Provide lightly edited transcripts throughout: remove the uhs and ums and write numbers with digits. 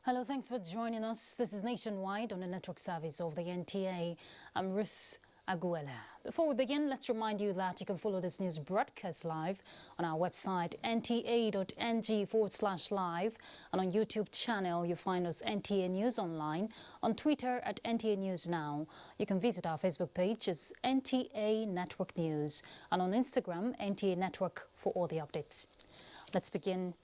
Hello, thanks for joining us. This is Nationwide on the network service of the NTA. I'm Ruth Aguela. Before we begin, let's remind you that you can follow this news broadcast live on our website nta.ng/live, and on YouTube channel you find us NTA News Online, on Twitter at NTA News Now. You can visit our Facebook page as NTA Network News, and on Instagram NTA Network for all the updates. Let's begin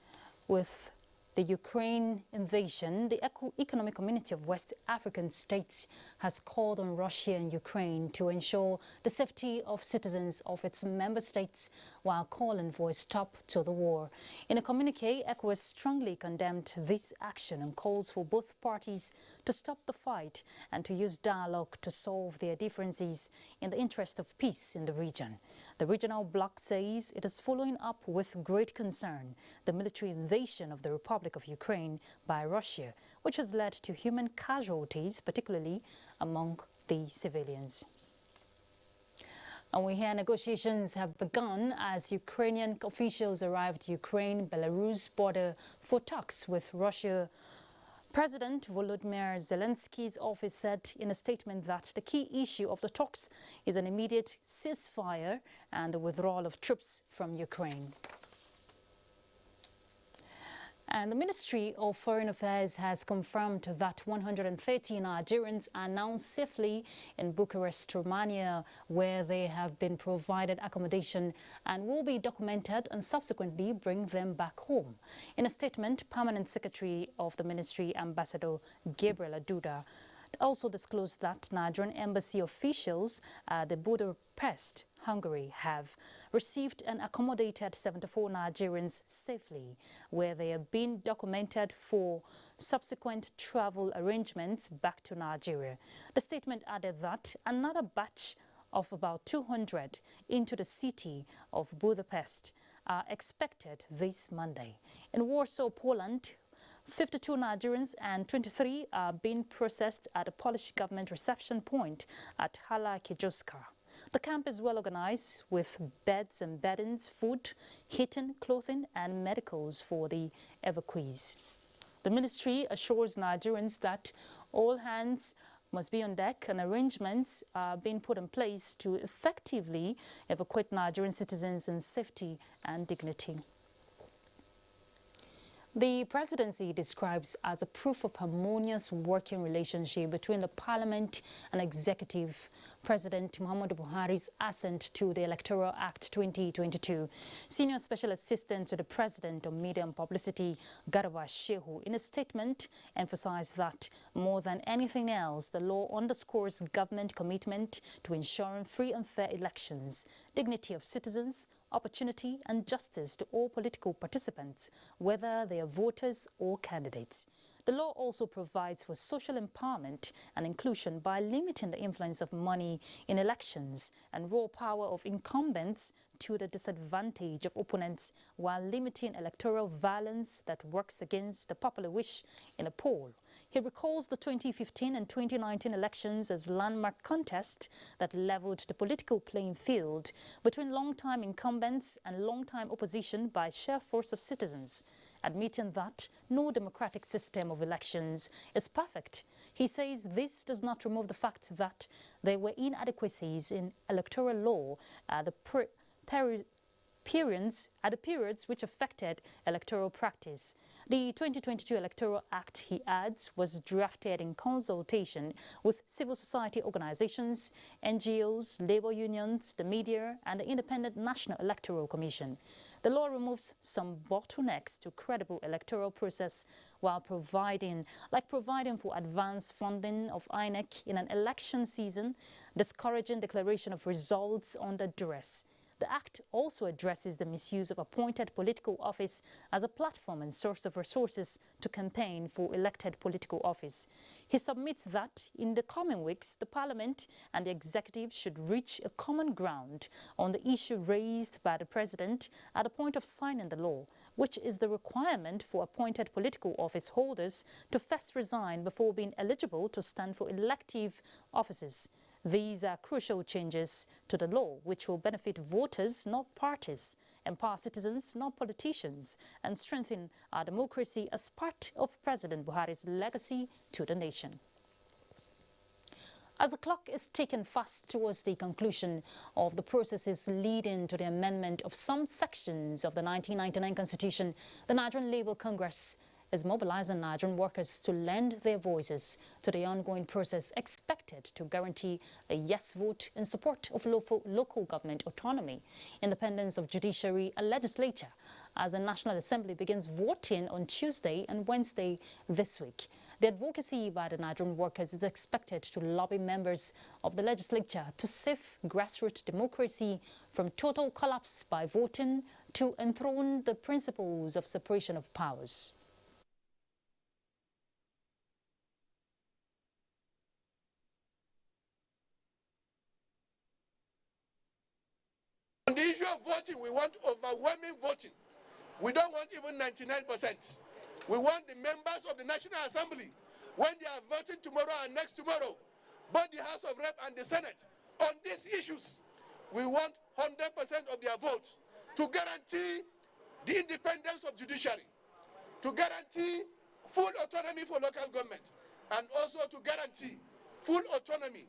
with the Ukraine invasion. The Economic Community of West African States has called on Russia and Ukraine to ensure the safety of citizens of its member states while calling for a stop to the war. In a communique, ECOWAS strongly condemned this action and calls for both parties to stop the fight and to use dialogue to solve their differences in the interest of peace in the region. The regional bloc says it is following up with great concern the military invasion of the Republic of Ukraine by Russia, which has led to human casualties, particularly among the civilians. And we hear negotiations have begun as Ukrainian officials arrived at Ukraine-Belarus border for talks with Russia. President Volodymyr Zelensky's office said in a statement that the key issue of the talks is an immediate ceasefire and the withdrawal of troops from Ukraine. And the Ministry of Foreign Affairs has confirmed that 130 Nigerians are now safely in Bucharest, Romania, where they have been provided accommodation and will be documented and subsequently bring them back home. In a statement, Permanent Secretary of the Ministry, Ambassador Gabriel Aduda, also disclosed that Nigerian embassy officials at the Budapest, Hungary, have received and accommodated 74 Nigerians safely, where they are being documented for subsequent travel arrangements back to Nigeria. The statement added that another batch of about 200 into the city of Budapest are expected this Monday. In Warsaw, Poland, 52 Nigerians and 23 are being processed at a Polish government reception point at Hala Kijowska. The camp is well organized with beds and beddings, food, heating, clothing and medicals for the evacuees. The ministry assures Nigerians that all hands must be on deck and arrangements are being put in place to effectively evacuate Nigerian citizens in safety and dignity. The presidency describes as a proof of harmonious working relationship between the parliament and executive. President Muhammadu Buhari's assent to the Electoral Act 2022. Senior Special Assistant to the President on Media and Publicity, Garba Shehu, in a statement emphasized that more than anything else, the law underscores government commitment to ensuring free and fair elections, dignity of citizens, opportunity and justice to all political participants, whether they are voters or candidates. The law also provides for social empowerment and inclusion by limiting the influence of money in elections and raw power of incumbents to the disadvantage of opponents, while limiting electoral violence that works against the popular wish in a poll. He recalls the 2015 and 2019 elections as landmark contests that leveled the political playing field between long-time incumbents and long-time opposition by sheer force of citizens, admitting that no democratic system of elections is perfect. He says this does not remove the fact that there were inadequacies in electoral law at the periods which affected electoral practice. The 2022 Electoral Act, he adds, was drafted in consultation with civil society organizations, NGOs, labor unions, the media, and the Independent National Electoral Commission. The law removes some bottlenecks to credible electoral process while providing for advance funding of INEC in an election season, discouraging declaration of results under duress. The Act also addresses the misuse of appointed political office as a platform and source of resources to campaign for elected political office. He submits that in the coming weeks, the Parliament and the Executive should reach a common ground on the issue raised by the President at the point of signing the law, which is the requirement for appointed political office holders to first resign before being eligible to stand for elective offices. These are crucial changes to the law which will benefit voters, not parties, empower citizens, not politicians, and strengthen our democracy as part of President Buhari's legacy to the nation. As the clock is ticking fast towards the conclusion of the processes leading to the amendment of some sections of the 1999 Constitution, the Nigerian Labour Congress is mobilizing Nigerian workers to lend their voices to the ongoing process expected to guarantee a yes vote in support of local government autonomy, independence of judiciary and legislature, as the National Assembly begins voting on Tuesday and Wednesday this week. The advocacy by the Nigerian workers is expected to lobby members of the legislature to save grassroots democracy from total collapse by voting to enthrone the principles of separation of powers. On the issue of voting, we want overwhelming voting. We don't want even 99%. We want the members of the National Assembly, when they are voting tomorrow and next tomorrow, both the House of Rep and the Senate, on these issues, we want 100% of their vote to guarantee the independence of judiciary, to guarantee full autonomy for local government, and also to guarantee full autonomy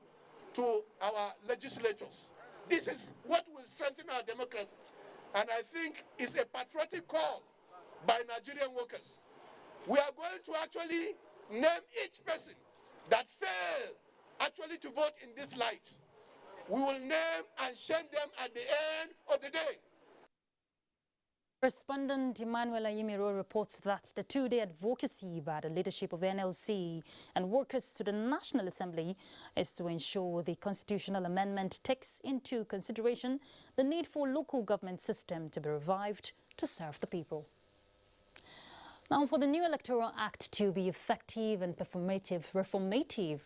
to our legislatures. This is what will strengthen our democracy, and I think it's a patriotic call by Nigerian workers. We are going to actually name each person that failed actually to vote in this light. We will name and shame them at the end of the day. Correspondent Emmanuel Ayimiro reports that the two-day advocacy by the leadership of NLC and workers to the National Assembly is to ensure the constitutional amendment takes into consideration the need for local government system to be revived to serve the people. Now, for the new Electoral Act to be effective and reformative,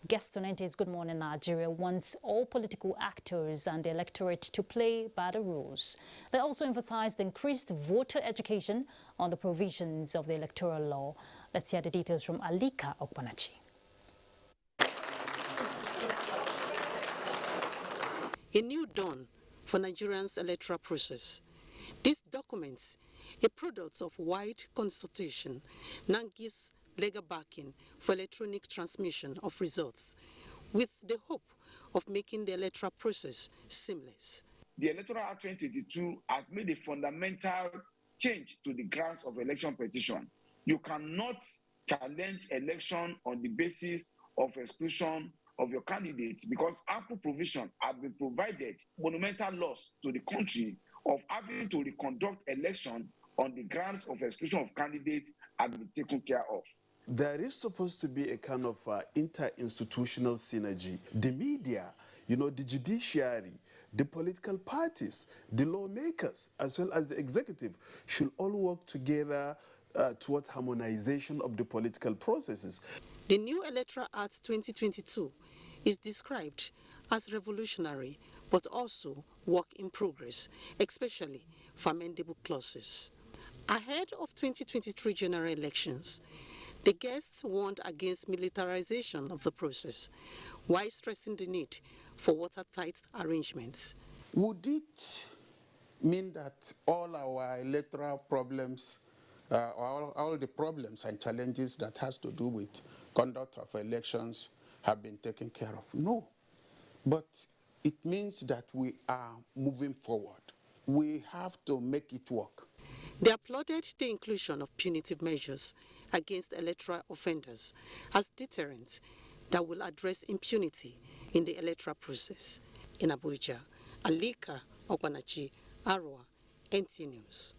guest on NTA's Good Morning Nigeria wants all political actors and the electorate to play by the rules. They also emphasized increased voter education on the provisions of the electoral law. Let's hear the details from Alika Okpanachi. A new dawn for Nigerians' electoral process. These documents, a product of wide consultation, now gives legal backing for electronic transmission of results, with the hope of making the electoral process seamless. The Electoral Act 2022 has made a fundamental change to the grounds of election petition. You cannot challenge election on the basis of exclusion of your candidates because ample provision have been provided, monumental loss to the country of having to reconduct election on the grounds of exclusion of candidates have been taken care of. There is supposed to be a kind of inter-institutional synergy. The media, the judiciary, the political parties, the lawmakers, as well as the executive, should all work together towards harmonization of the political processes. The new Electoral Act 2022 is described as revolutionary, but also work in progress, especially for amendable clauses. Ahead of 2023 general elections, the guests warned against militarization of the process, while stressing the need for watertight arrangements. Would it mean that all our electoral problems, all the problems and challenges that has to do with conduct of elections have been taken care of? No. But it means that we are moving forward. We have to make it work. They applauded the inclusion of punitive measures against electoral offenders as deterrents that will address impunity in the electoral process. In Abuja, Alika Okpanachi, Arua, NTA News.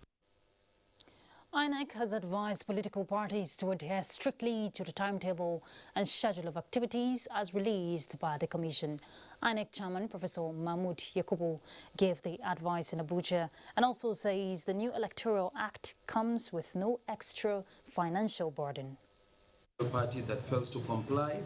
INEC has advised political parties to adhere strictly to the timetable and schedule of activities as released by the Commission. INEC Chairman Professor Mahmood Yakubu gave the advice in Abuja and also says the new Electoral Act comes with no extra financial burden. The party that fails to comply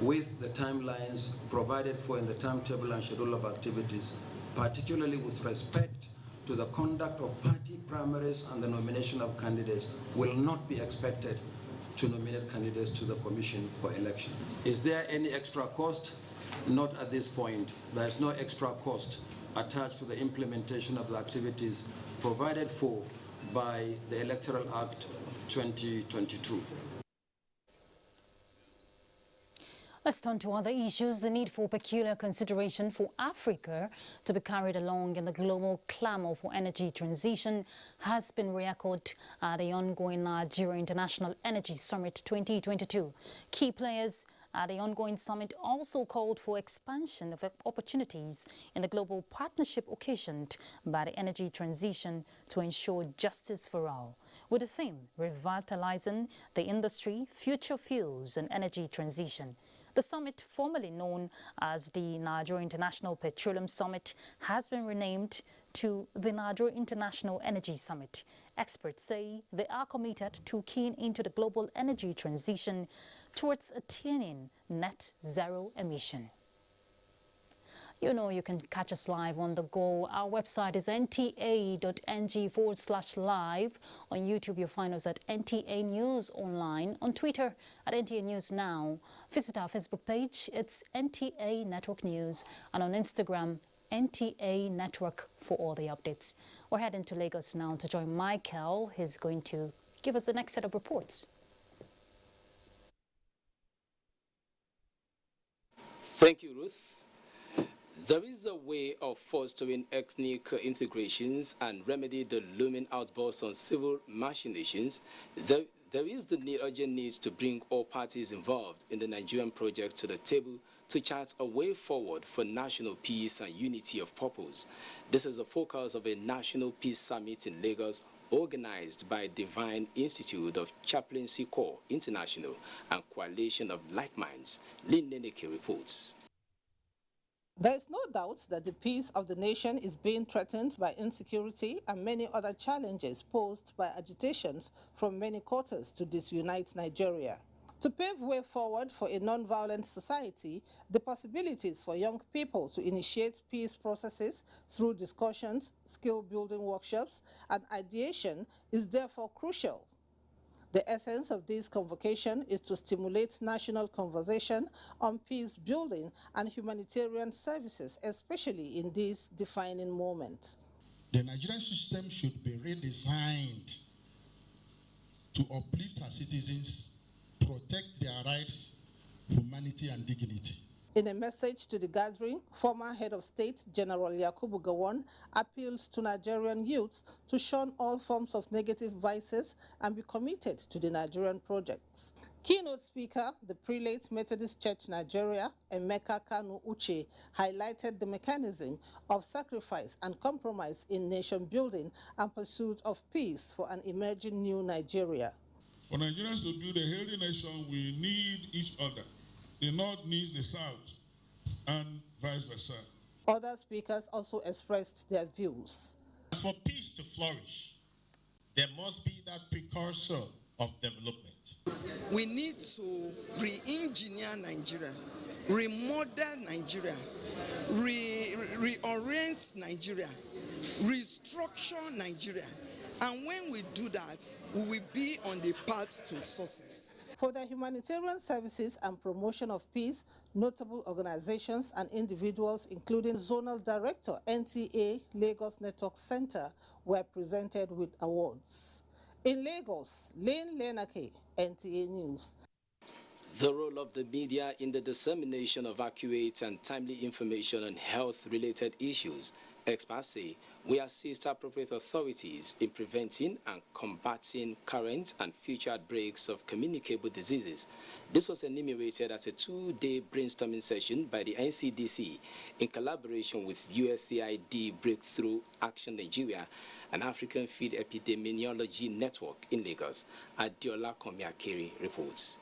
with the timelines provided for in the timetable and schedule of activities, particularly with respect to the conduct of party primaries and the nomination of candidates, will not be expected to nominate candidates to the Commission for election. Is there any extra cost? Not at this point. There is no extra cost attached to the implementation of the activities provided for by the Electoral Act 2022. Let's turn to other issues. The need for peculiar consideration for Africa to be carried along in the global clamor for energy transition has been re-echoed at the ongoing Nigeria International Energy Summit 2022. Key players at the ongoing summit also called for expansion of opportunities in the global partnership occasioned by the energy transition to ensure justice for all, with the theme revitalizing the industry, future fuels and energy transition. The summit, formerly known as the Nigeria International Petroleum Summit, has been renamed to the Nigeria International Energy Summit. Experts say they are committed to keying into the global energy transition towards attaining net zero emission. You know you can catch us live on the go. Our website is nta.ng/live. On YouTube, you'll find us at NTA News Online. On Twitter, at NTA News Now. Visit our Facebook page, it's NTA Network News. And on Instagram, NTA Network for all the updates. We're heading to Lagos now to join Michael. He's going to give us the next set of reports. Thank you, Ruth. There is a way of fostering ethnic integrations and remedy the looming outbursts on civil machinations. There is the urgent need to bring all parties involved in the Nigerian project to the table to chart a way forward for national peace and unity of purpose. This is the focus of a National Peace Summit in Lagos organized by Divine Institute of Chaplaincy Corps International and Coalition of Like Minds. Lynn Neneke reports. There is no doubt that the peace of the nation is being threatened by insecurity and many other challenges posed by agitations from many quarters to disunite Nigeria. To pave way forward for a non-violent society, the possibilities for young people to initiate peace processes through discussions, skill-building workshops, and ideation is therefore crucial. The essence of this convocation is to stimulate national conversation on peace building and humanitarian services, especially in this defining moment. The Nigerian system should be redesigned to uplift our citizens, protect their rights, humanity, and dignity. In a message to the gathering, former head of state General Yakubu Gowon appeals to Nigerian youths to shun all forms of negative vices and be committed to the Nigerian projects. Keynote speaker, the Prelate Methodist Church Nigeria, Emeka Kanu Uche, highlighted the mechanism of sacrifice and compromise in nation building and pursuit of peace for an emerging new Nigeria. For Nigerians to build a healthy nation, we need each other. The North needs the South, and vice versa. Other speakers also expressed their views. For peace to flourish, there must be that precursor of development. We need to re-engineer Nigeria, remodel Nigeria, reorient Nigeria, restructure Nigeria. And when we do that, we will be on the path to success. For the humanitarian services and promotion of peace, notable organizations and individuals, including Zonal Director, NTA Lagos Network Center, were presented with awards. In Lagos, Lynn Neneke, NTA News. The role of the media in the dissemination of accurate and timely information on health-related issues, experts say, will assist appropriate authorities in preventing and combating current and future outbreaks of communicable diseases. This was enumerated at a two-day brainstorming session by the NCDC in collaboration with USAID Breakthrough Action Nigeria and African Field Epidemiology Network in Lagos. Adiola Komiakiri reports.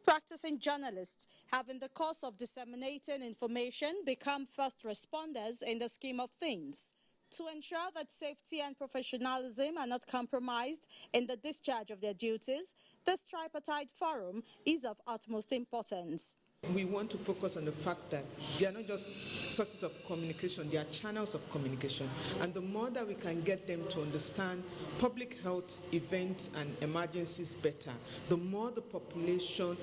Practicing journalists have in the course of disseminating information become first responders in the scheme of things. To ensure that safety and professionalism are not compromised in the discharge of their duties, this tripartite forum is of utmost importance. We want to focus on the fact that they are not just sources of communication, they are channels of communication. And the more that we can get them to understand public health events and emergencies better, the more the population,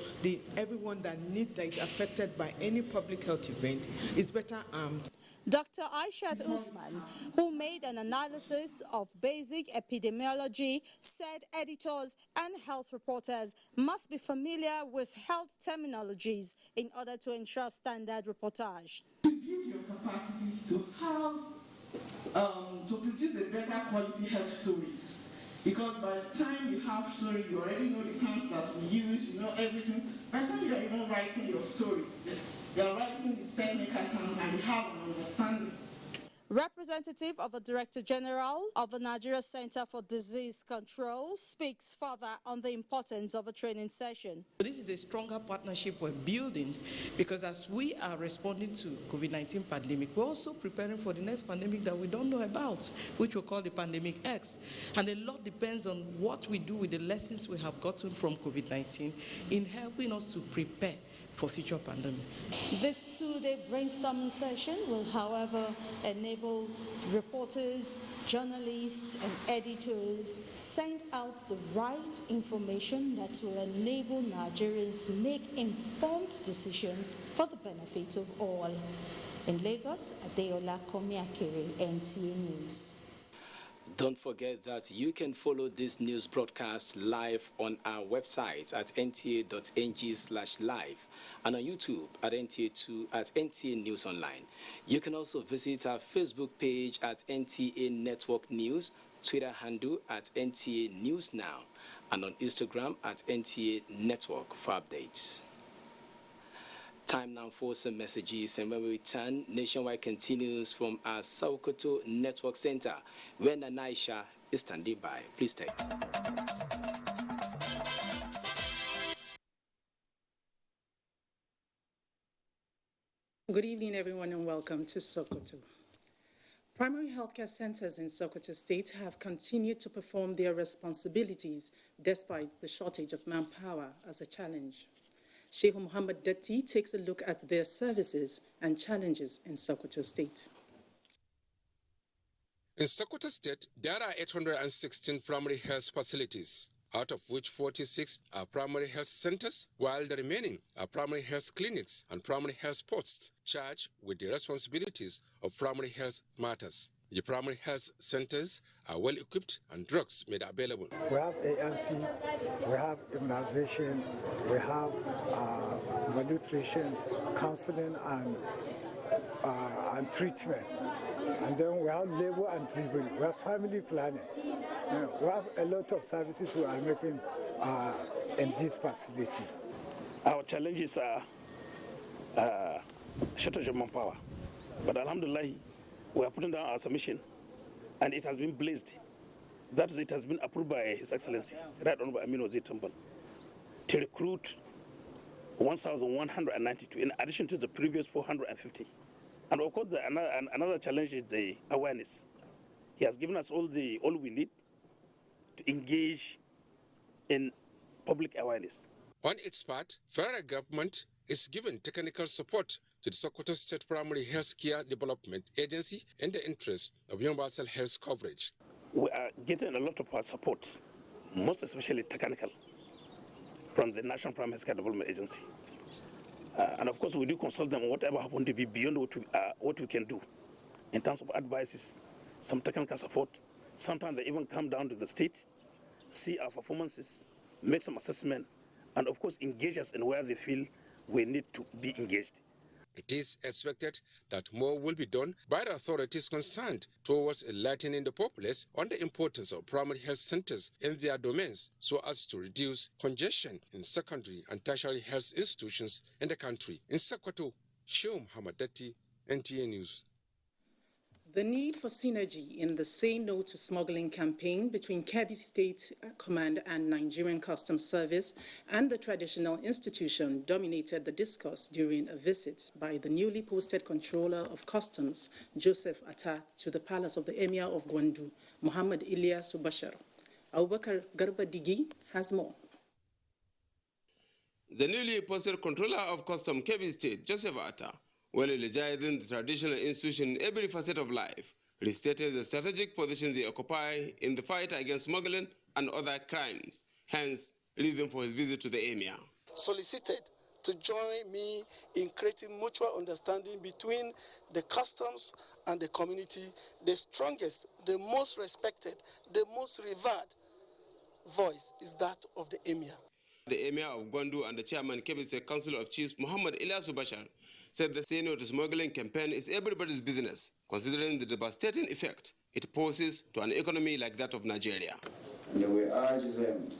everyone that is affected by any public health event is better armed. Dr. Aishat Usman, who made an analysis of basic epidemiology, said editors and health reporters must be familiar with health terminologies in order to ensure standard reportage. To give your capacity to have, to produce a better quality health stories. Because by the time you have story, you already know the terms that we use, you know everything. By the time you're even writing your story, you're writing the technical terms and you have an understanding. Representative of the Director General of the Nigeria Center for Disease Control speaks further on the importance of a training session. This is a stronger partnership we're building because as we are responding to COVID-19 pandemic, we're also preparing for the next pandemic that we don't know about, which we call the Pandemic X. And a lot depends on what we do with the lessons we have gotten from COVID-19 in helping us to prepare for future pandemics. This two-day brainstorming session will, however, enable reporters, journalists, and editors send out the right information that will enable Nigerians make informed decisions for the benefit of all. In Lagos, Adeola Komiakere, NTA News. Don't forget that you can follow this news broadcast live on our website at nta.ng/live and on YouTube at NTA2 at NTA News Online. You can also visit our Facebook page at NTA Network News, Twitter handle at NTA News Now, and on Instagram at NTA Network for updates. Time now for some messages, and when we return, Nationwide continues from our Sokoto Network Center, where Nanaisha is standing by. Please stay. Good evening, everyone, and welcome to Sokoto. Primary healthcare centers in Sokoto State have continued to perform their responsibilities despite the shortage of manpower as a challenge. Sheikh Muhammad Datti takes a look at their services and challenges in Sokoto State. In Sokoto State, there are 816 primary health facilities, out of which 46 are primary health centers, while the remaining are primary health clinics and primary health posts charged with the responsibilities of primary health matters. The primary health centers are well equipped and drugs made available. We have ANC, we have immunization, we have malnutrition, counseling and treatment. And then we have labor and delivery, we have family planning. We have a lot of services we are making in this facility. Our challenges are shortage of manpower, but alhamdulillah, we are putting down our submission, and it has been blazed. That is, it has been approved by His Excellency, Right Honorable Aminu Wazir Tambal, to recruit 1,192 in addition to the previous 450. And of course, another challenge is the awareness. He has given us all we need to engage in public awareness. On its part, federal government is given technical support to the Sokoto State Primary Health Care Development Agency in the interest of universal health coverage. We are getting a lot of our support, most especially technical, from the National Primary Health Care Development Agency. And of course, we do consult them on whatever happens to be beyond what we can do in terms of advices, some technical support. Sometimes they even come down to the state, see our performances, make some assessment, and of course, engage us in where they feel we need to be engaged. It is expected that more will be done by the authorities concerned towards enlightening the populace on the importance of primary health centers in their domains so as to reduce congestion in secondary and tertiary health institutions in the country. In Sokoto, Sheikh Muhammad Datti, NTA News. The need for synergy in the Say No to Smuggling campaign between Kebbi State Command and Nigerian Customs Service and the traditional institution dominated the discourse during a visit by the newly posted Controller of Customs, Joseph Atta, to the palace of the Emir of Gwandu, Muhammad Ilyas Bashar. Abubakar Garba Digi has more. The newly posted Controller of Custom Kebbi State, Joseph Atta, while eulogizing the traditional institution in every facet of life, restated the strategic position they occupy in the fight against smuggling and other crimes, hence reason for his visit to the emir. Solicited to join me in creating mutual understanding between the customs and the community. The strongest, the most respected, the most revered voice is that of the emir. The emir of Gwandu and the chairman Kebbi State Council of Chiefs Muhammad Ilyasu Bashar said the say no to smuggling campaign is everybody's business, considering the devastating effect it poses to an economy like that of Nigeria. And we urge them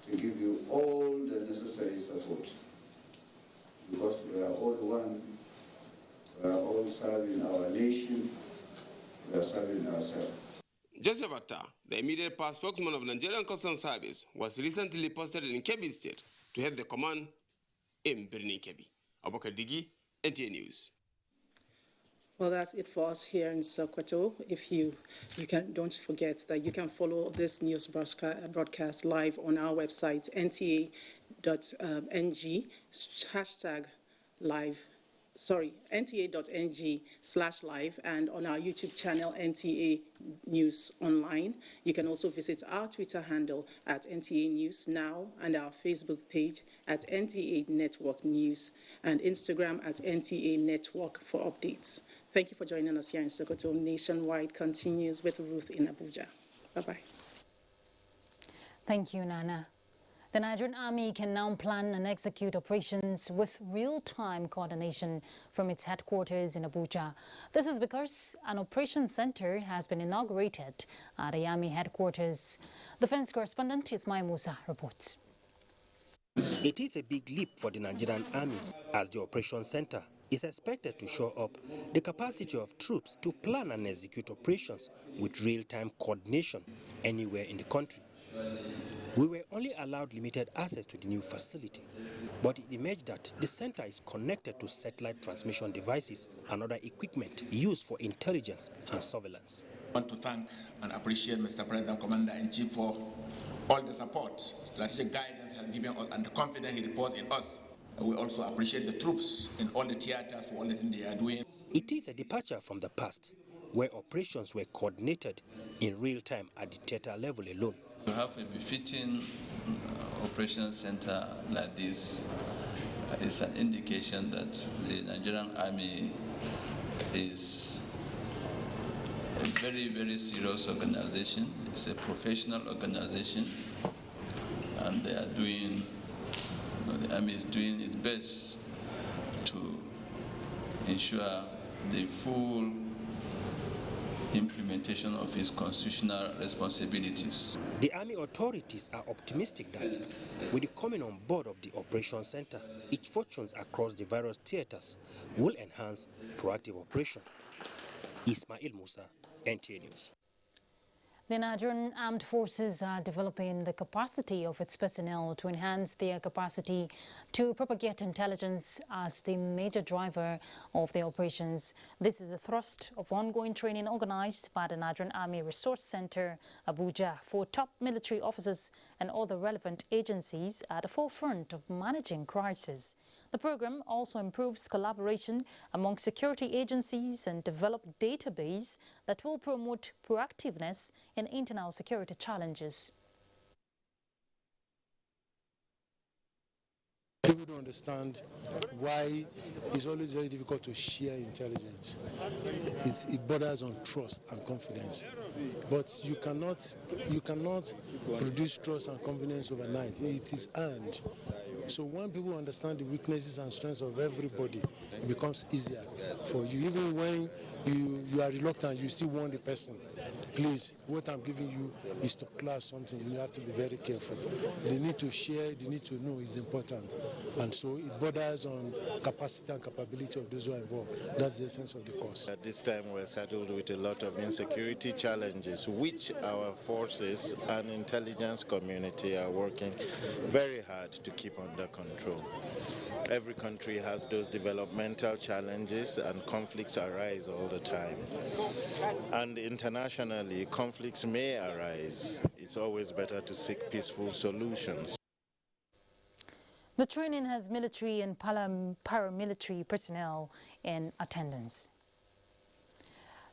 to give you all the necessary support, because we are all one, we are all serving our nation, we are serving ourselves. Joseph Atta, the immediate past spokesman of Nigerian Customs Service, was recently posted in Kebbi State to head the command in Birni Kebbi. Abubakar Digi, NTA News. Well, that's it for us here in Sokoto. If don't forget that you can follow this news broadcast live on our website, nta.ng, nta.ng/live, and on our YouTube channel, NTA News Online. You can also visit our Twitter handle at NTA News Now and our Facebook page at NTA Network News and Instagram at NTA Network for updates. Thank you for joining us here in Sokoto. Nationwide continues with Ruth in Abuja. Bye-bye. Thank you, Nana. The Nigerian Army can now plan and execute operations with real-time coordination from its headquarters in Abuja. This is because an operations center has been inaugurated at the Army headquarters. Defense correspondent Ismail Musa reports. It is a big leap for the Nigerian Army as the operations center is expected to show up the capacity of troops to plan and execute operations with real-time coordination anywhere in the country. We were only allowed limited access to the new facility, but it emerged that the center is connected to satellite transmission devices and other equipment used for intelligence and surveillance. I want to thank and appreciate Mr. President, Commander-in-Chief, for all the support, strategic guidance he has given us, and the confidence he reposed in us. We also appreciate the troops in all the theaters for all the things they are doing. It is a departure from the past, where operations were coordinated in real time at the theater level alone. To have a befitting operations center like this is an indication that the Nigerian Army is a very, very serious organization. It's a professional organization, and they are doing, the Army is doing its best to ensure the full implementation of its constitutional responsibilities. The Army authorities are optimistic that with the coming on board of the Operations Center, its fortunes across the various theaters will enhance proactive operation. Ismail Musa, NTA News. The Nigerian Armed Forces are developing the capacity of its personnel to enhance their capacity to propagate intelligence as the major driver of their operations. This is the thrust of ongoing training organized by the Nigerian Army Resource Center, Abuja, for top military officers and other relevant agencies at the forefront of managing crisis. The program also improves collaboration among security agencies and develop database that will promote proactiveness in internal security challenges. People don't understand why it's always very difficult to share intelligence. It borders on trust and confidence. But you cannot produce trust and confidence overnight. It is earned. So when people understand the weaknesses and strengths of everybody, it becomes easier for you. Even when you are reluctant, you still want the person. Please, what I'm giving you is to class something. You have to be very careful. The need to share, the need to know is important. And so it borders on capacity and capability of those who are involved. That's the essence of the course. At this time, we're saddled with a lot of insecurity challenges, which our forces and intelligence community are working very hard to keep under control. Every country has those developmental challenges, and conflicts arise all the time. And internationally, conflicts may arise. It's always better to seek peaceful solutions. The training has military and paramilitary personnel in attendance.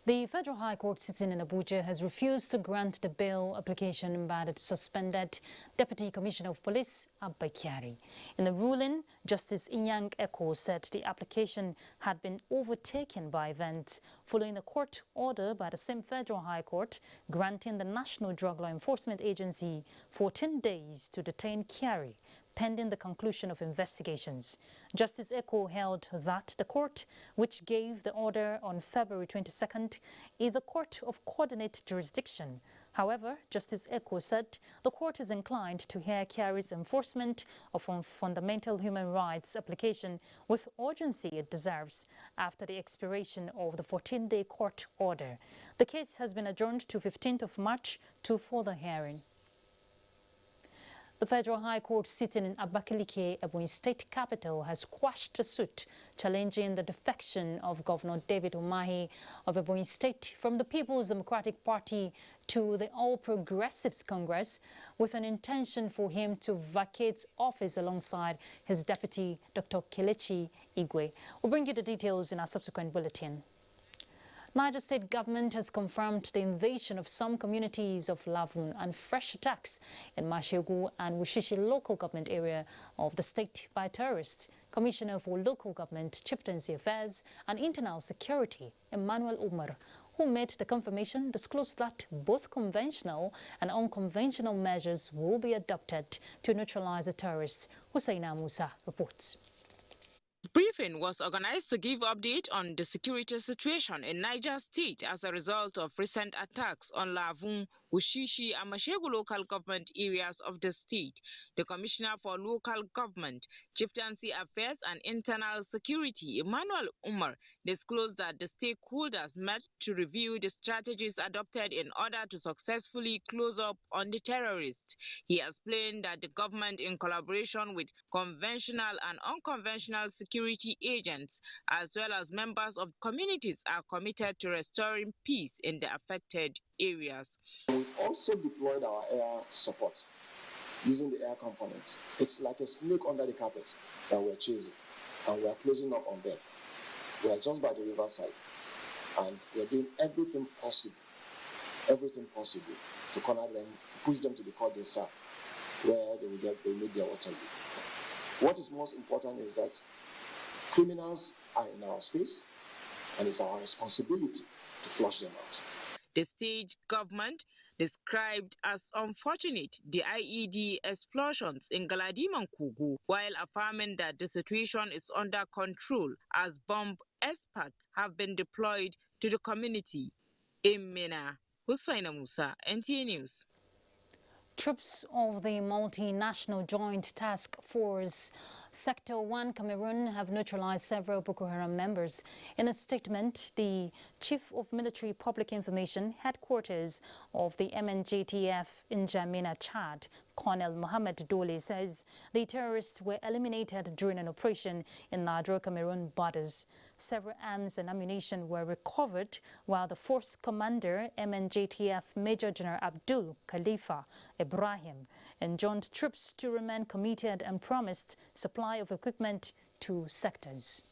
The Federal High Court sitting in Abuja has refused to grant the bail application by the suspended Deputy Commissioner of Police, Abba Kyari. In the ruling, Justice Inyang Eko said the application had been overtaken by events following a court order by the same Federal High Court granting the National Drug Law Enforcement Agency 14 days to detain Kyari pending the conclusion of investigations. Justice Eko held that the court, which gave the order on February 22nd, is a court of coordinate jurisdiction. However, Justice Eko said the court is inclined to hear Kyari's enforcement of fundamental human rights application with urgency it deserves after the expiration of the 14-day court order. The case has been adjourned to 15th of March to further hearing. The Federal High Court sitting in Abakaliki, Ebonyi State capital, has quashed a suit challenging the defection of Governor David Umahi of Ebonyi State from the People's Democratic Party to the All Progressives Congress, with an intention for him to vacate office alongside his deputy, Dr. Kelechi Igwe. We'll bring you the details in our subsequent bulletin. Niger State government has confirmed the invasion of some communities of Lavun and fresh attacks in Mashegu and Wushishi local government area of the state by terrorists. Commissioner for Local Government, Chieftaincy Affairs and Internal Security, Emmanuel Umar, who made the confirmation, disclosed that both conventional and unconventional measures will be adopted to neutralize the terrorists. Husseina Musa reports. The briefing was organized to give update on the security situation in Niger State as a result of recent attacks on Lavun, Wushishi and Mashegu local government areas of the state. The Commissioner for Local Government, Chieftaincy Affairs and Internal Security, Emmanuel Umar, disclosed that the stakeholders met to review the strategies adopted in order to successfully close up on the terrorists. He explained that the government, in collaboration with conventional and unconventional security agents, as well as members of communities, are committed to restoring peace in the affected areas. We also deployed our air support using the air components. It's like a snake under the carpet that we're chasing, and we're closing up on them. We are just by the riverside, and we're doing everything possible to corner them, to push them to the cul-de-sac where they will need their water. What is most important is that criminals are in our space, and it's our responsibility to flush them out. The state government described as unfortunate the IED explosions in Galadima and Kugu, while affirming that the situation is under control as bomb experts have been deployed to the community. In Mina, Husseina Musa, NTA News. Troops of the multinational Joint Task Force Sector 1 Cameroon have neutralized several Boko Haram members. In a statement, the Chief of Military Public Information Headquarters of the MNJTF in N'Djamena, Chad, Colonel Mohamed Dole, says the terrorists were eliminated during an operation in Niger-Cameroon borders. Several arms and ammunition were recovered, while the force commander, MNJTF Major General Abdul Khalifa Ibrahim, enjoined troops to remain committed and promised supply of equipment to sectors.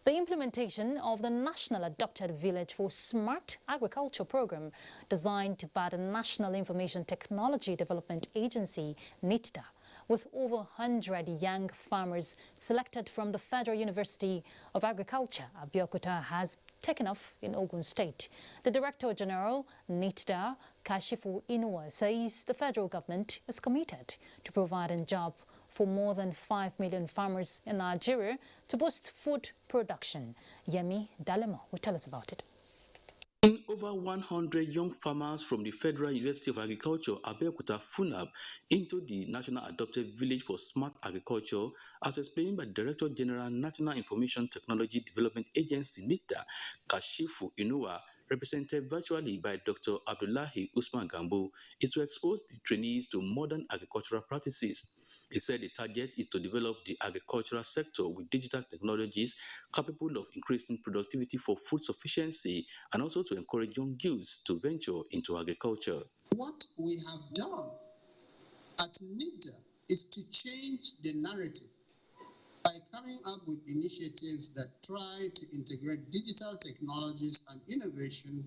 The implementation of the National Adopted Village for Smart Agriculture program, designed by the National Information Technology Development Agency, NITDA, with over 100 young farmers selected from the Federal University of Agriculture, Abuja, has taken off in Ogun State. The Director General, NITDA, Kashifu Inuwa, says the federal government is committed to providing jobs for more than 5 million farmers in Nigeria to boost food production. Yemi Dalemo will tell us about it. Over 100 young farmers from the Federal University of Agriculture, Abeokuta, FUNAB, into the National Adopted Village for Smart Agriculture, as explained by Director General National Information Technology Development Agency, NITDA, Kashifu Inuwa, represented virtually by Dr. Abdullahi Usman Gambo, is to expose the trainees to modern agricultural practices. He said the target is to develop the agricultural sector with digital technologies capable of increasing productivity for food sufficiency and also to encourage young youths to venture into agriculture. What we have done at NITDA is to change the narrative by coming up with initiatives that try to integrate digital technologies and innovation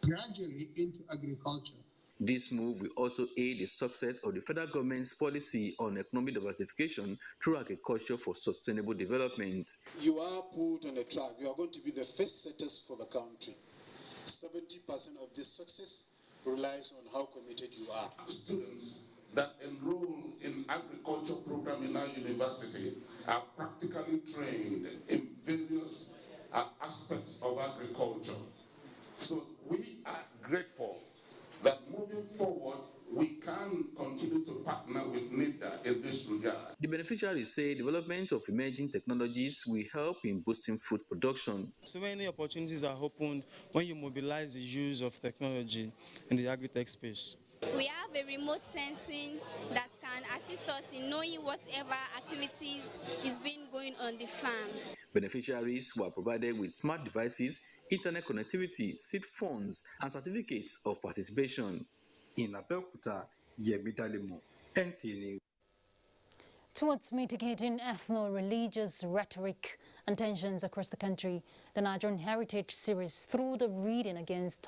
gradually into agriculture. This move will also aid the success of the federal government's policy on economic diversification through agriculture for sustainable development. You are put on a track. You are going to be the first setters for the country. 70% of this success relies on how committed you are. Students that enroll in agriculture program in our university are practically trained in various aspects of agriculture. So we are grateful that moving forward, we can continue to partner with NIDA in this regard. The beneficiaries say development of emerging technologies will help in boosting food production. So many opportunities are opened when you mobilize the use of technology in the agri-tech space. We have a remote sensing that can assist us in knowing whatever activities is being going on the farm. Beneficiaries were provided with smart devices, internet connectivity, seed funds, and certificates of participation. In Abuja, Yemi Dalimo, NTA News. Towards mitigating ethno-religious rhetoric and tensions across the country, the Nigerian Heritage Series through the Reading Against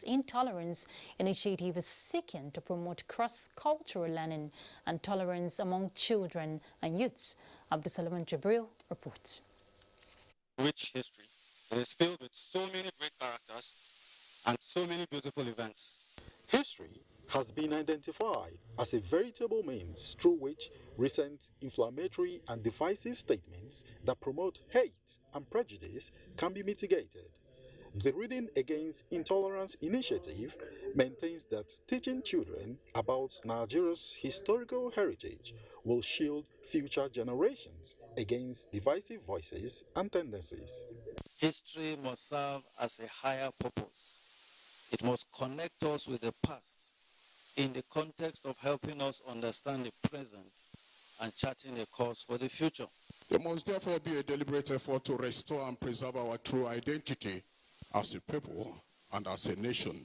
Intolerance initiative is seeking to promote cross-cultural learning and tolerance among children and youths. Abdulsalam Jibril reports. Rich history. It is filled with so many great characters and so many beautiful events. History has been identified as a veritable means through which recent inflammatory and divisive statements that promote hate and prejudice can be mitigated. The Reading Against Intolerance initiative maintains that teaching children about Nigeria's historical heritage will shield future generations against divisive voices and tendencies. History must serve as a higher purpose. It must connect us with the past in the context of helping us understand the present and charting a course for the future. There must therefore be a deliberate effort to restore and preserve our true identity as a people and as a nation.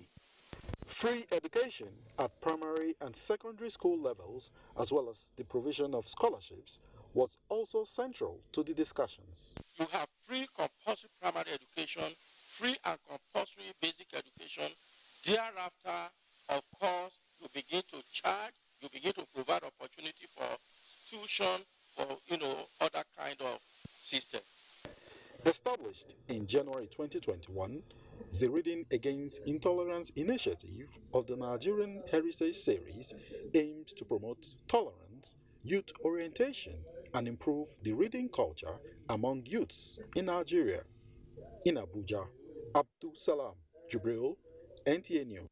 Free education at primary and secondary school levels, as well as the provision of scholarships, was also central to the discussions. You have free compulsory primary education, free and compulsory basic education. Thereafter, of course, you begin to charge, you begin to provide opportunity for tuition, for, other kind of system. Established in January 2021, the Reading Against Intolerance initiative of the Nigerian Heritage Series aimed to promote tolerance, youth orientation, and improve the reading culture among youths in Nigeria. In Abuja, Abdulsalam Jibril, NTA News.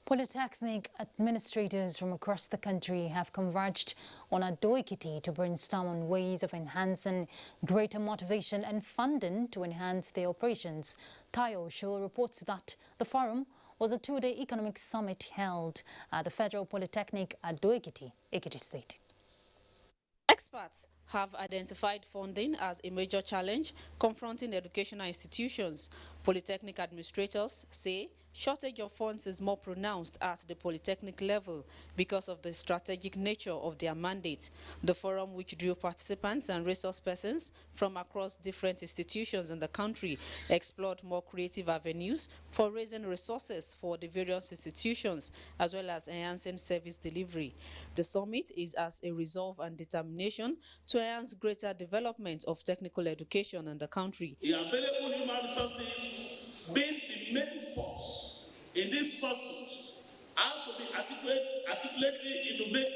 Polytechnic administrators from across the country have converged on advocacy to brainstorm on ways of enhancing greater motivation and funding to enhance their operations. Tayo Show reports that the forum was a two-day economic summit held at the Federal Polytechnic at Ekiti, Ekiti State. Experts have identified funding as a major challenge confronting educational institutions. Polytechnic administrators say shortage of funds is more pronounced at the polytechnic level because of the strategic nature of their mandate. The forum, which drew participants and resource persons from across different institutions in the country, explored more creative avenues for raising resources for the various institutions as well as enhancing service delivery. The summit is as a resolve and determination to enhance greater development of technical education in the country. The available human resources being the main force in this pursuit has to be articulately innovative.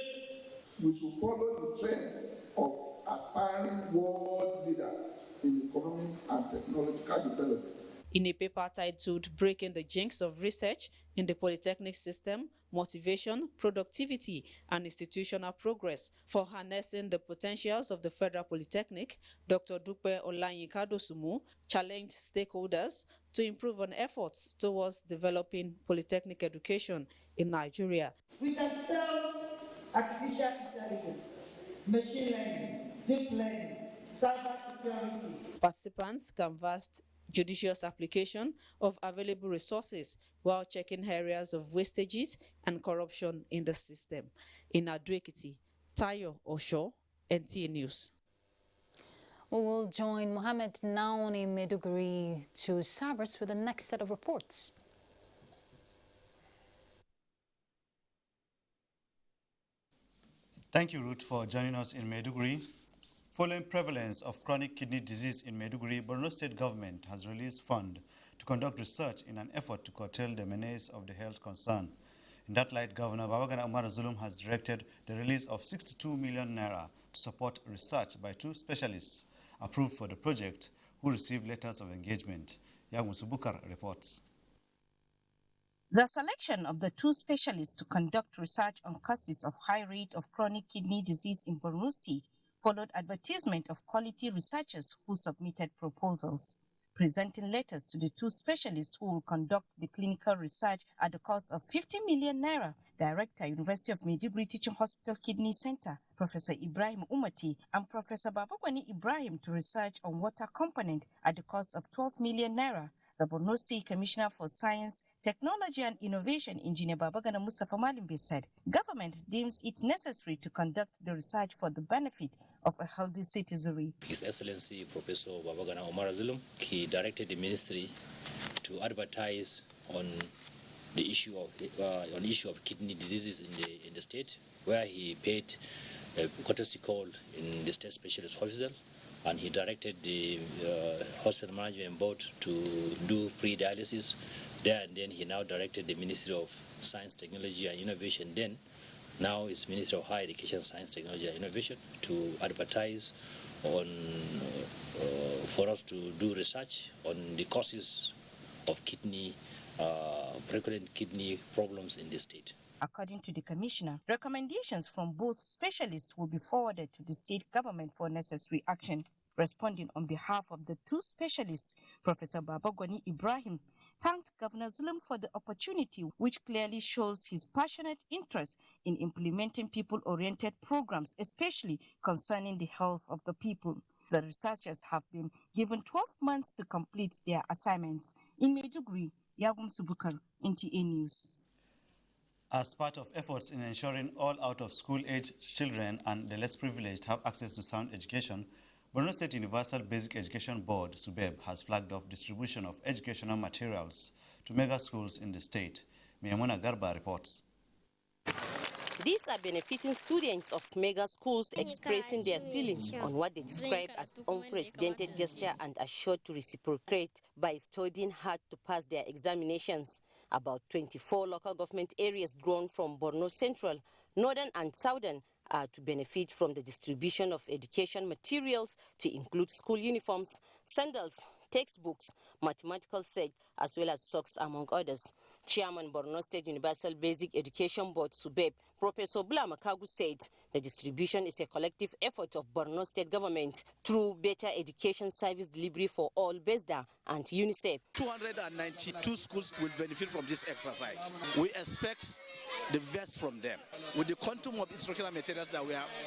We should follow the trend of aspiring world leader in economic and technological development. In a paper titled Breaking the Jinx of Research in the Polytechnic System, Motivation, Productivity, and Institutional Progress for Harnessing the Potentials of the Federal Polytechnic, Dr. Dupe Olayinka Dosumu challenged stakeholders to improve on efforts towards developing polytechnic education in Nigeria. We can sell artificial intelligence, machine learning, deep learning, cyber security. Participants canvassed judicious application of available resources while checking areas of wastages and corruption in the system. In Ado-Ekiti, Tayo Osho, NTA News. We will join Mohammed now in Maiduguri to serve us with the next set of reports. Thank you, Ruth, for joining us in Maiduguri. Following prevalence of chronic kidney disease in Maiduguri, Borno State government has released funds to conduct research in an effort to curtail the menace of the health concern. In that light, Governor Babagana Umar Zulum has directed the release of 62 million naira to support research by 2 specialists approved for the project who received letters of engagement. Yagun Subukar reports. The selection of the 2 specialists to conduct research on causes of high rate of chronic kidney disease in Borno State followed advertisement of quality researchers who submitted proposals. Presenting letters to the 2 specialists who will conduct the clinical research at the cost of 50 million naira, Director, University of Maiduguri Teaching Hospital Kidney Center, Professor Ibrahim Umati, and Professor Babagwani Ibrahim to research on water component at the cost of 12 million naira. The Borno State Commissioner for Science, Technology and Innovation, Engineer Babagana Mustafa Malimbe, said government deems it necessary to conduct the research for the benefit of a healthy citizenry. His Excellency Professor Babagana Umar Zulum, he directed the ministry to advertise on the issue of kidney diseases in the state, where he paid a courtesy call in the state specialist hospital, and he directed the hospital management board to do pre-dialysis there, and then he now directed the Ministry of Science, Technology and Innovation, then now is Ministry of Higher Education, Science, Technology and Innovation, to advertise on for us to do research on the causes of recurrent kidney problems in the state. According to the Commissioner, recommendations from both specialists will be forwarded to the state government for necessary action. Responding on behalf of the 2 specialists, Professor Babagwani Ibrahim thanked Governor Zulum for the opportunity, which clearly shows his passionate interest in implementing people-oriented programs, especially concerning the health of the people. The researchers have been given 12 months to complete their assignments. In Maiduguri, Yagum Subukar, NTA News. As part of efforts in ensuring all out-of-school age children and the less privileged have access to sound education, Borno State Universal Basic Education Board, SUBEB, has flagged off distribution of educational materials to mega schools in the state. Miyamuna Garba reports. These are benefiting students of mega schools expressing their feelings on what they describe as unprecedented gesture and assured to reciprocate by studying hard to pass their examinations. About 24 local government areas drawn from Borno Central, Northern and Southern are to benefit from the distribution of education materials to include school uniforms, sandals, textbooks, mathematical set, as well as socks, among others. Chairman Borno State Universal Basic Education Board, SUBEB, Professor Blama Kagu, said the distribution is a collective effort of Borno State government through better education service delivery for all BESDA and UNICEF. 292 schools will benefit from this exercise. We expect the best from them. With the quantum of instructional materials that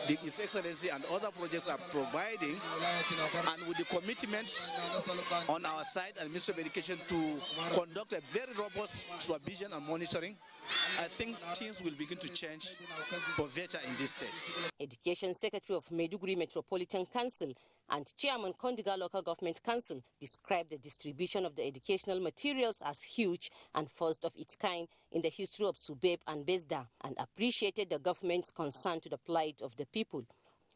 His Excellency and other projects are providing, and with the commitment on our side and Ministry of Education to conduct a very robust supervision and monitoring, I think things will begin to change for better in this state. Education Secretary of Maiduguri Metropolitan Council and Chairman Kondiga Local Government Council described the distribution of the educational materials as huge and first of its kind in the history of SUBEB and BESDA, and appreciated the government's concern to the plight of the people.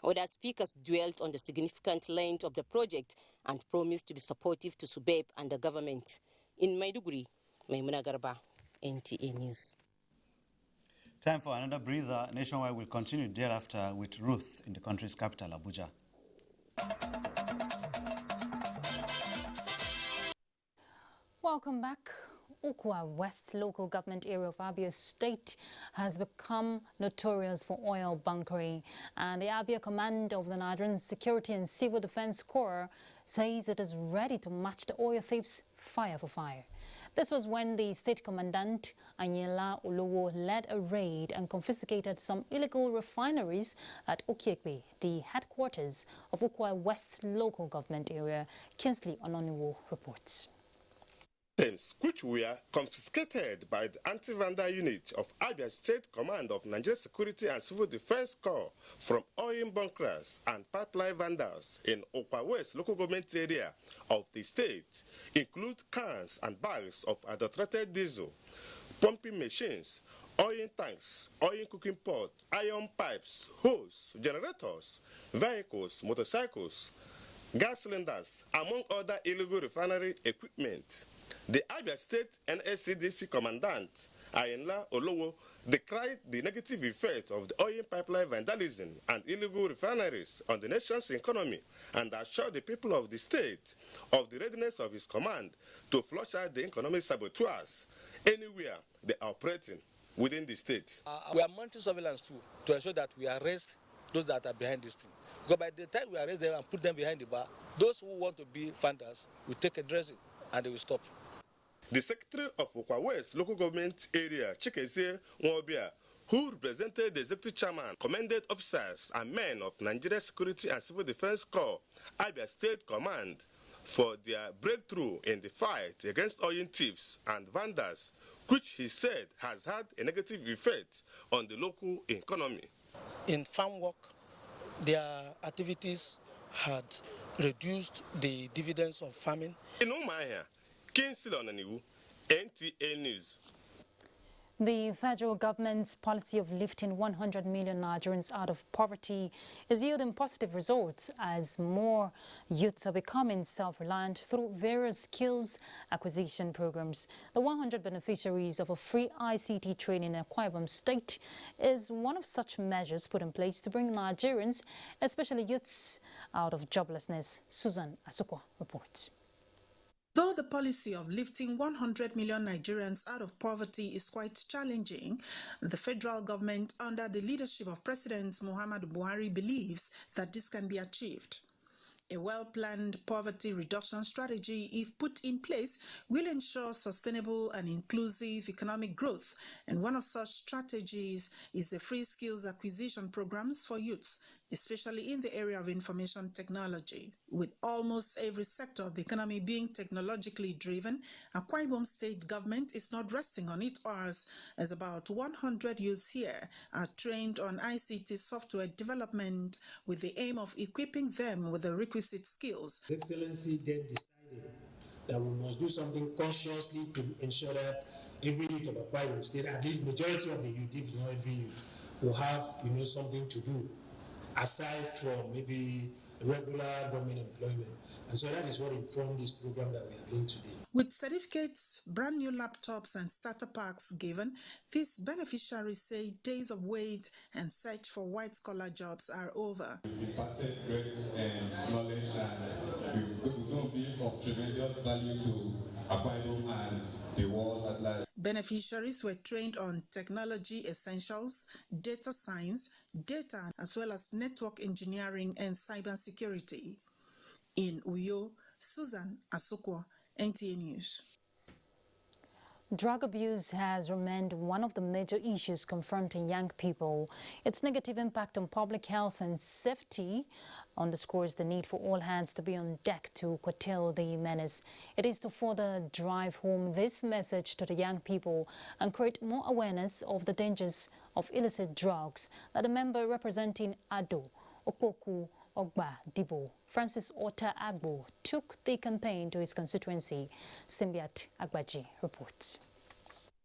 Other speakers dwelt on the significant length of the project and promised to be supportive to SUBEB and the government. In Maiduguri, Maimuna Garba, NTA News. Time for another breather. Nationwide will continue thereafter with Ruth in the country's capital, Abuja. Welcome back. Ukwa West local government area of Abia State has become notorious for oil bunkering, and the Abia Command of the Nigerian Security and Civil Defense Corps says it is ready to match the oil thieves fire for fire. This was when the state commandant, Anyela Olowo, led a raid and confiscated some illegal refineries at Okiekpe, the headquarters of Ukwa West local government area. Kinsley Ononiwo reports. Items which were confiscated by the anti-vandal unit of Abia State Command of Nigeria Security and Civil Defense Corps from oil bunkers and pipeline vandals in Okwa West local government area of the state include cans and bags of adulterated diesel, pumping machines, oil tanks, oil cooking pots, iron pipes, hose, generators, vehicles, motorcycles, gas cylinders, among other illegal refinery equipment. The Abia State NSCDC Commandant, Anyela Olowo, decried the negative effect of the oil pipeline vandalism and illegal refineries on the nation's economy and assured the people of the state of the readiness of his command to flush out the economic saboteurs anywhere they are operating within the state. We are mounting surveillance too to ensure that we arrest those that are behind this thing. Because by the time we arrest them and put them behind the bar, those who want to be funders will take a dressing and they will stop. The Secretary of Okwa West local government area, Chikezie Nwobia, who represented the Executive Chairman, commended officers and men of Nigeria Security and Civil Defense Corps, Abia State Command, for their breakthrough in the fight against oil thieves and vandals, which he said has had a negative effect on the local economy. In farm work, their activities had reduced the dividends of farming. In Umahia, Kinsley Ononiwo, NTA News. The federal government's policy of lifting 100 million Nigerians out of poverty is yielding positive results as more youths are becoming self-reliant through various skills acquisition programs. The 100 beneficiaries of a free ICT training in Akwa Ibom State is one of such measures put in place to bring Nigerians, especially youths, out of joblessness. Susan Asukwa reports. Though the policy of lifting 100 million Nigerians out of poverty is quite challenging, the federal government, under the leadership of President Muhammadu Buhari, believes that this can be achieved. A well-planned poverty reduction strategy, if put in place, will ensure sustainable and inclusive economic growth, and one of such strategies is the free skills acquisition programs for youths, especially in the area of information technology. With almost every sector of the economy being technologically driven, Akwa Ibom State government is not resting on its oars, as about 100 youths here are trained on ICT software development with the aim of equipping them with the requisite skills. Excellency then decided that we must do something consciously to ensure that every youth of Akwa Ibom State, at least majority of the youth, if not every youth, will have something to do, aside from maybe regular government employment. And so that is what informed this program that we are doing today. With certificates, brand new laptops and starter packs given, these beneficiaries say days of wait and search for white-collar jobs are over. We've imparted great knowledge and we're going to be of tremendous value to Akwa Ibom and the world at large. Beneficiaries were trained on technology essentials, data science, data, as well as network engineering and cybersecurity. In Uyo, Susan Asukwa, NTA News. Drug abuse has remained one of the major issues confronting young people. Its negative impact on public health and safety underscores the need for all hands to be on deck to curtail the menace. It is to further drive home this message to the young people and create more awareness of the dangers of illicit drugs that a member representing Ado, Okoku, Ogba, Dibo, Francis Ota Agbo, took the campaign to his constituency. Simbiat Agbaji reports.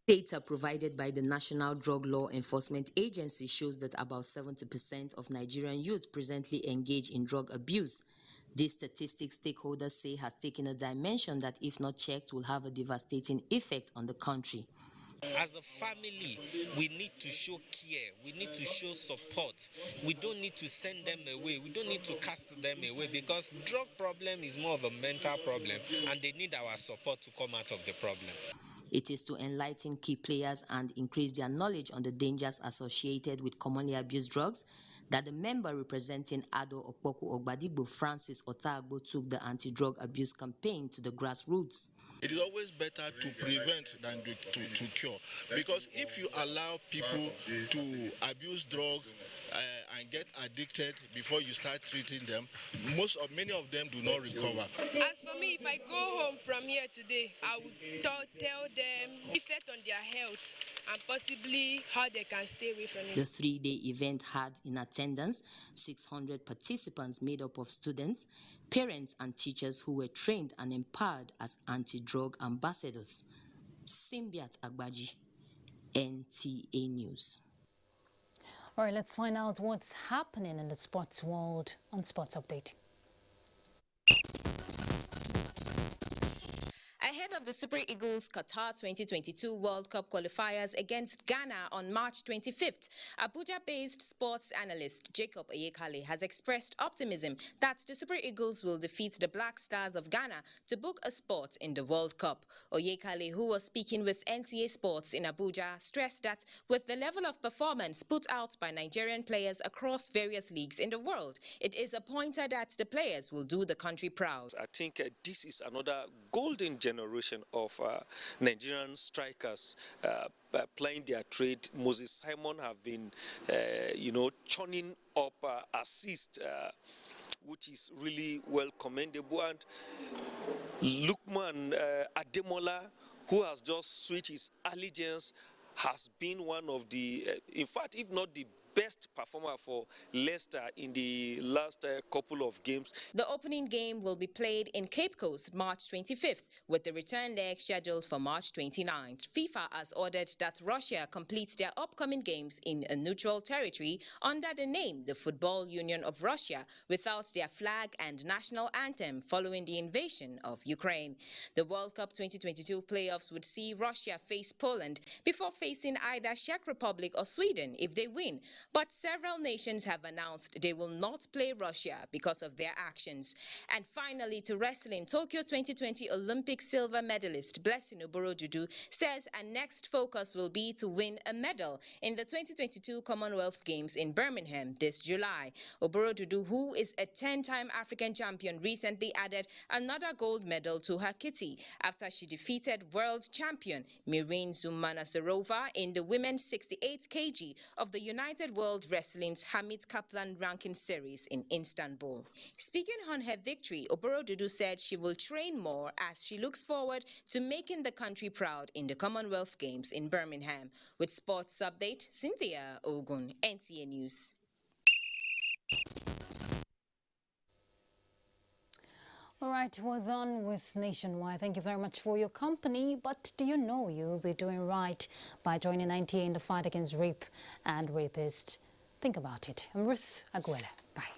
Data provided by the National Drug Law Enforcement Agency shows that about 70% of Nigerian youth presently engage in drug abuse. This statistic, stakeholders say, has taken a dimension that, if not checked, will have a devastating effect on the country. As a family, we need to show care. We need to show support. We don't need to send them away. We don't need to cast them away, because drug problem is more of a mental problem and they need our support to come out of the problem. It is to enlighten key players and increase their knowledge on the dangers associated with commonly abused drugs that the member representing Ado Okpoku Ogbadigbo, Francis Otagbo, took the anti-drug abuse campaign to the grassroots. It is always better to prevent than to cure, because if you allow people to abuse drugs and get addicted before you start treating them, many of them do not recover. As for me, if I go home from here today, I would tell them effect on their health and possibly how they can stay away from it. The three-day event had in attendance 600 participants made up of students, parents and teachers who were trained and empowered as anti-drug ambassadors. Simbiat Agbaji, NTA News. All right, let's find out what's happening in the sports world on Sports Update. Ahead of the Super Eagles Qatar 2022 World Cup qualifiers against Ghana on March 25th, Abuja-based sports analyst Jacob Oyekale has expressed optimism that the Super Eagles will defeat the Black Stars of Ghana to book a spot in the World Cup. Oyekale, who was speaking with NTA Sports in Abuja, stressed that with the level of performance put out by Nigerian players across various leagues in the world, it is a pointer that the players will do the country proud. I think this is another golden generation of Nigerian strikers playing their trade. Moses Simon have been, churning up assists, which is really well commendable. And Lukman Ademola, who has just switched his allegiance, has been one of the, in fact, if not the best performer for Leicester in the last couple of games. The opening game will be played in Cape Coast March 25th, with the return leg scheduled for March 29th. FIFA has ordered that Russia complete their upcoming games in a neutral territory under the name the Football Union of Russia, without their flag and national anthem following the invasion of Ukraine. The World Cup 2022 playoffs would see Russia face Poland before facing either Czech Republic or Sweden if they win. But several nations have announced they will not play Russia because of their actions. And finally, to wrestling, Tokyo 2020 Olympic silver medalist Blessing Oborodudu says her next focus will be to win a medal in the 2022 Commonwealth Games in Birmingham this July. Oborodudu, who is a 10-time African champion, recently added another gold medal to her kitty after she defeated world champion Mireen Zumana-Sarova in the women's 68 kg of the United World Wrestling's Hamid Kaplan ranking series in Istanbul. Speaking on her victory, Oborodudu said she will train more as she looks forward to making the country proud in the Commonwealth Games in Birmingham. With Sports Update, Cynthia Ogun, NTA News. All right, we're done with Nationwide. Thank you very much for your company. But do you know you'll be doing right by joining NTA in the fight against rape and rapists? Think about it. I'm Ruth Aguela. Bye.